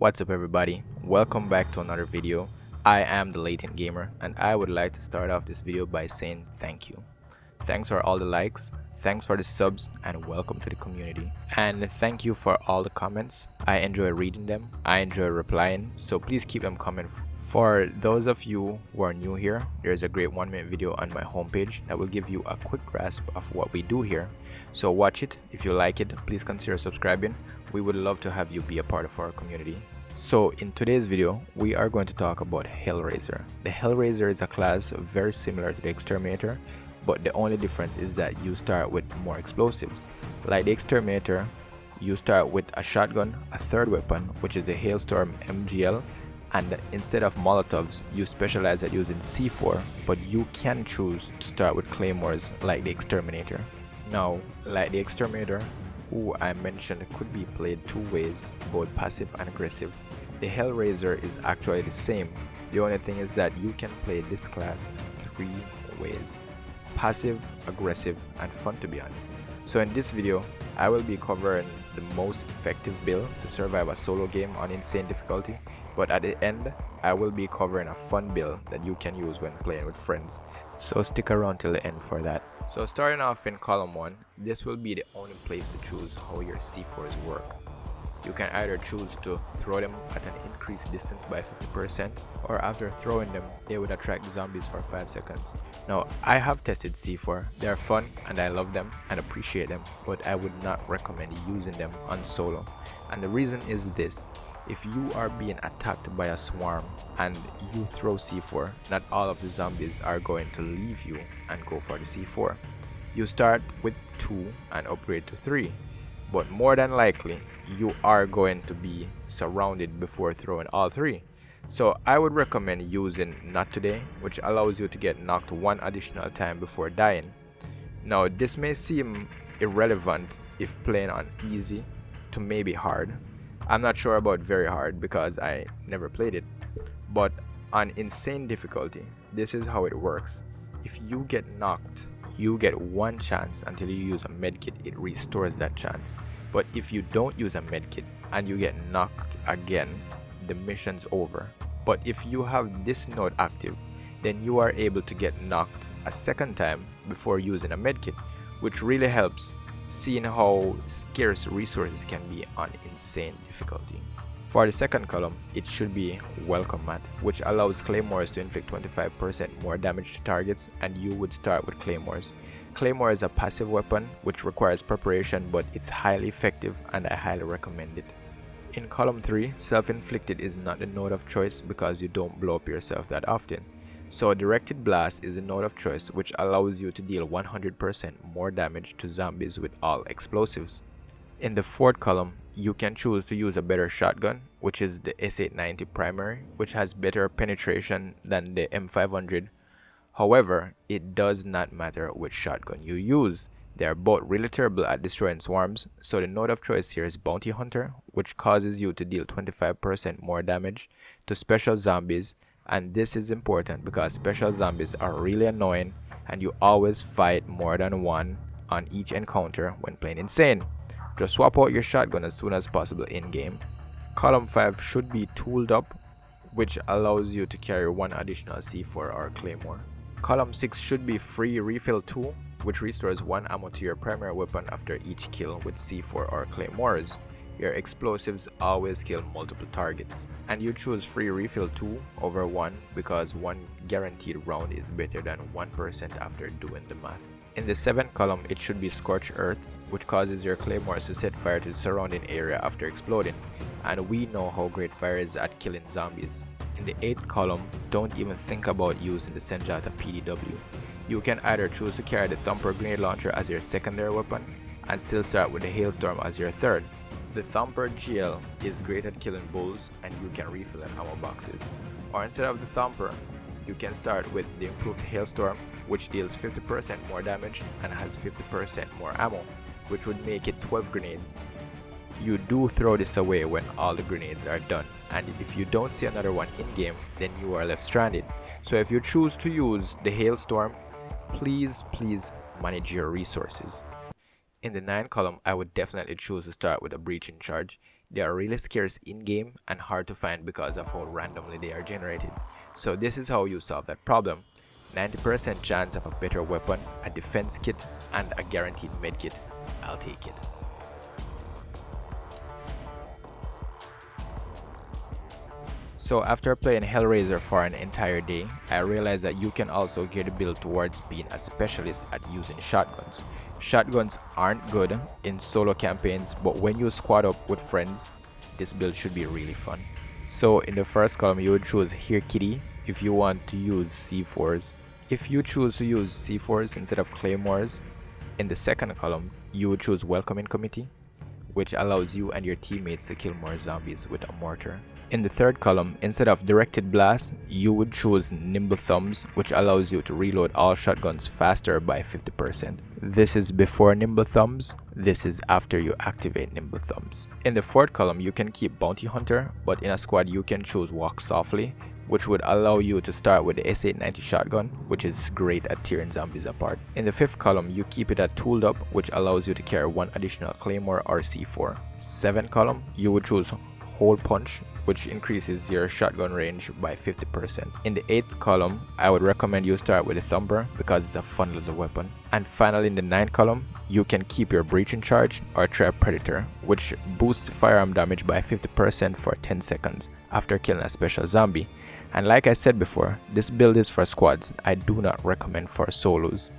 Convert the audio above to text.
What's up everybody, welcome back to another video. I am the Latent Gamer and I would like to start off this video by saying thank you. Thanks for all the likes, thanks for the subs, and welcome to the community. And thank you for all the comments. I enjoy reading them, I enjoy replying, so please keep them coming. For those of you who are new here, there's a great 1-minute video on my homepage that will give you a quick grasp of what we do here. So watch it. If you like it, please consider subscribing. We would love to have you be a part of our community. So in today's video, we are going to talk about Hellraiser. The Hellraiser is a class very similar to the Exterminator, but the only difference is that you start with more explosives. Like the Exterminator, you start with a shotgun, a third weapon, which is the Hailstorm MGL, and instead of Molotovs, you specialize at using C4, but you can choose to start with Claymores like the Exterminator. Now, like the Exterminator, who I mentioned could be played two ways, both passive and aggressive, the Hellraiser is actually the same. The only thing is that you can play this class 3 ways: passive, aggressive, and fun, to be honest. So in this video, I will be covering the most effective build to survive a solo game on insane difficulty, but at the end, I will be covering a fun build that you can use when playing with friends. So stick around till the end for that. So starting off in column 1, this will be the only place to choose how your C4s work. You can either choose to throw them at an increased distance by 50%, or after throwing them, they would attract zombies for 5 seconds. Now, I have tested C4, they are fun and I love them and appreciate them, but I would not recommend using them on solo. And the reason is this: if you are being attacked by a swarm and you throw C4, not all of the zombies are going to leave you and go for the C4. You start with 2 and upgrade to 3, but more than likely you are going to be surrounded before throwing all 3. So I would recommend using Not Today, which allows you to get knocked 1 additional time before dying. Now this may seem irrelevant if playing on easy to maybe hard. I'm not sure about very hard because I never played it, but on insane difficulty, this is how it works. If you get knocked, you get 1 chance until you use a medkit. It restores that chance. But if you don't use a medkit and you get knocked again, the mission's over. But if you have this node active, then you are able to get knocked a second time before using a medkit, which really helps, seeing how scarce resources can be on insane difficulty. For the second column, it should be Welcome Mat, which allows Claymores to inflict 25% more damage to targets, and you would start with Claymores. Claymore is a passive weapon which requires preparation, but it's highly effective and I highly recommend it. In column 3, Self-Inflicted is not the node of choice because you don't blow up yourself that often. So Directed Blast is a node of choice which allows you to deal 100% more damage to zombies with all explosives. In the fourth column, you can choose to use a better shotgun, which is the S890 primary, which has better penetration than the M500. However, it does not matter which shotgun you use. They are both really terrible at destroying swarms, so the node of choice here is Bounty Hunter, which causes you to deal 25% more damage to special zombies, and this is important because special zombies are really annoying and you always fight more than one on each encounter when playing insane. Just swap out your shotgun as soon as possible in-game. Column 5 should be Tooled Up, which allows you to carry 1 additional C4 or Claymore. Column 6 should be Free Refill 2, which restores 1 ammo to your primary weapon after each kill with C4 or Claymores. Your explosives always kill multiple targets, and you choose Free Refill 2 over 1 because 1 guaranteed round is better than 1% after doing the math. In the 7th column, it should be Scorched Earth, which causes your Claymores to set fire to the surrounding area after exploding, and we know how great fire is at killing zombies. In the 8th column, don't even think about using the Senjata PDW. You can either choose to carry the Thumper Grenade Launcher as your secondary weapon and still start with the Hailstorm as your third. The Thumper GL is great at killing bulls and you can refill in ammo boxes. Or instead of the Thumper, you can start with the improved Hailstorm, which deals 50% more damage and has 50% more ammo, which would make it 12 grenades. You do throw this away when all the grenades are done, and if you don't see another one in-game, then you are left stranded. So if you choose to use the Hailstorm, please manage your resources. In the 9th column, I would definitely choose to start with a Breaching Charge. They are really scarce in-game and hard to find because of how randomly they are generated. So this is how you solve that problem. 90% chance of a better weapon, a defense kit, and a guaranteed medkit. I'll take it. So after playing Hellraiser for an entire day, I realized that you can also gear the build towards being a specialist at using shotguns. Shotguns aren't good in solo campaigns, but when you squad up with friends, this build should be really fun. So in the first column, you would choose Here Kitty if you want to use C4s. If you choose to use C4s instead of Claymores, in the second column, you would choose Welcoming Committee, which allows you and your teammates to kill more zombies with a mortar. In the third column, instead of Directed Blast, you would choose Nimble Thumbs, which allows you to reload all shotguns faster by 50%. This is before Nimble Thumbs, this is after you activate Nimble Thumbs. In the fourth column, you can keep Bounty Hunter, but in a squad you can choose Walk Softly, which would allow you to start with the S890 shotgun, which is great at tearing zombies apart. In the fifth column, you keep it at Tooled Up, which allows you to carry one additional Claymore or C4. Seventh column, you would choose Hole Punch, which increases your shotgun range by 50%. In the eighth column, I would recommend you start with the Thumper because it's a fun little weapon. And finally, in the ninth column, you can keep your Breaching Charge or try Predator, which boosts firearm damage by 50% for 10 seconds after killing a special zombie. And like I said before, this build is for squads. I do not recommend for solos.